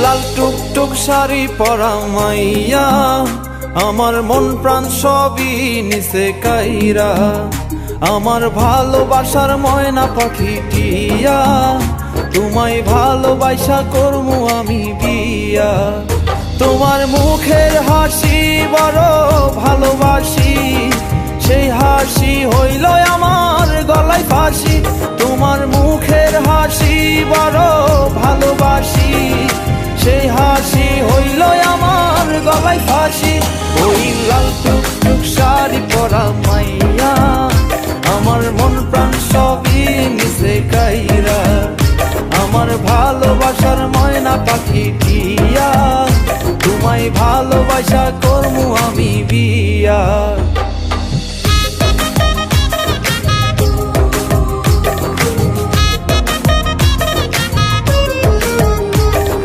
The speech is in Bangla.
লাল টুকটুক শাড়ি পরা মাইয়া, আমার মন প্রাণ সবই নিছে কাইরা। আমার ভালোবাসার ময়না পাখি টিয়া, তোমায় ভালোবাসা করমু আমি বিয়া। তোমার মুখের হাসি বড় ভালোবাসি, সেই হাসি হইল আমার গলায় ফাঁসি। তোমার মুখের হাসি বড় ভালোবাসি, সেই হাসি হইল আমার গলায় ফাঁসি। ওই লাল টুকটুক শাড়ি পরা মাইয়া, আমার মন প্রাণ সবই নিছে কাইরা। আমার ভালোবাসার ময়না পাখি